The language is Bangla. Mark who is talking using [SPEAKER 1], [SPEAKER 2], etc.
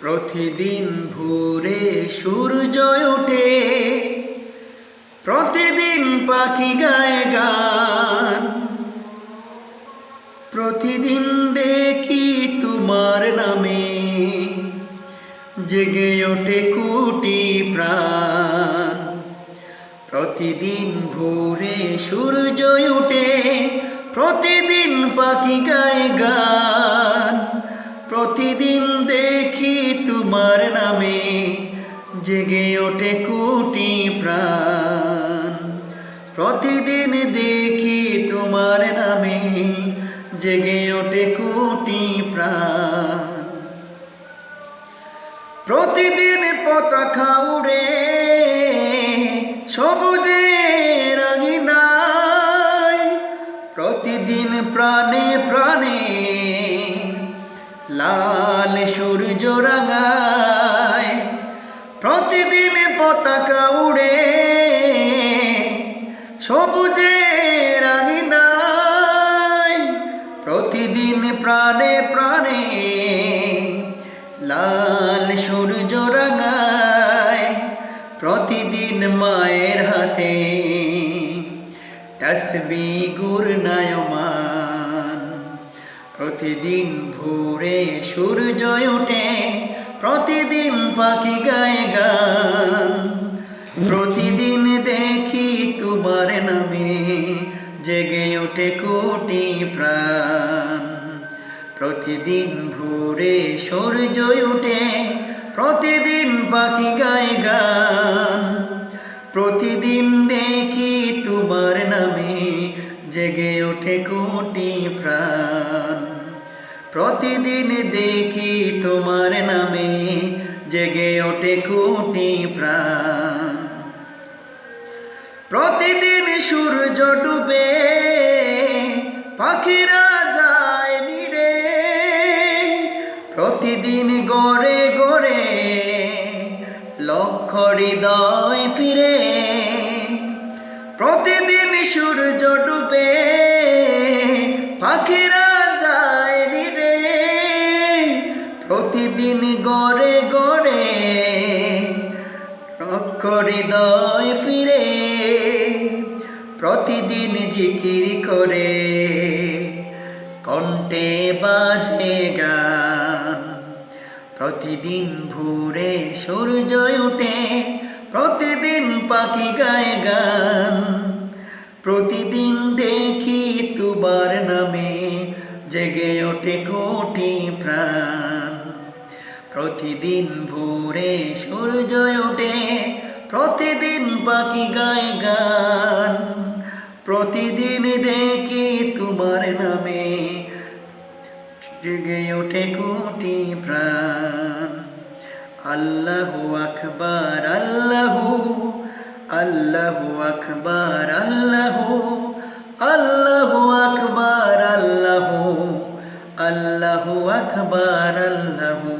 [SPEAKER 1] প্রতিদিন ভোরে সূর্য ওঠে, প্রতিদিন পাখি গায় গান। প্রতিদিন দেখি তোমার নামে জেগে ওঠে কোটি প্রাণ। প্রতিদিন ভোরে সূর্য ওঠে, প্রতিদিন পাখি গায় গান। প্রতিদিন দেখি তোমার নামে জেগে ওঠে কোটি প্রাণ। প্রতিদিন দেখি তোমার নামে জেগে ওঠে কোটি প্রাণ। প্রতিদিন পতাকা উড়ে সবুজের আঙিনায়, প্রতিদিন প্রাণে প্রাণে লাল সূর্য রাঙায়। প্রতিদিন পতাকা উড়ে সবুজের আঙিনায়, প্রতিদিন প্রাণে প্রাণে লাল সূর্য রাঙায়। প্রতিদিন মায়ের হাতে তসবিহ ঘূর্ণায়মান। প্রতিদিন ভোরে সূর্য ওঠে, প্রতিদিন পাখি গায় গান। প্রতিদিন দেখি তোমার নামে জেগে ওঠে কোটি প্রাণ। প্রতিদিন ভোরে সূর্য ওঠে, প্রতিদিন পাখি গায় গান। প্রতিদিন দেখি তোমার নামে জেগে ওঠে কোটি প্রাণ। প্রতিদিন দেখি তোমার নামে জেগে ওঠে কোটি প্রাণ। প্রতিদিন সূর্য ডুবে পাখিরা যায় নিড়ে, প্রতিদিন গড়ে গড়ে লক্ষ হৃদয় ফিরে। প্রতিদিন সূর্য ডুবে পাখিরা যায় নিড়ে, প্রতিদিন গড়ে গড়ে লক্ষ হৃদয় ফিরে। প্রতিদিন জিকির করে কণ্ঠে বাজে গান। প্রতিদিন ভোরে সূর্য ওঠে, প্রতিদিন পাখি গায় গান। প্রতিদিন দেখি তোমার নামে জেগে ওঠে কোটি প্রাণ। প্রতিদিন ভোরে সূর্য ওঠে, প্রতিদিন পাখি গায় গান। প্রতিদিন দেখি তোমার নামে জেগে ওঠে কোটি প্রাণ। আল্লাহু আকবার আল্লাহু, আল্লাহু আকবার আল্লাহু, আল্লাহু আকবার আল্লাহু, আল্লাহু আকবার আল্লাহু।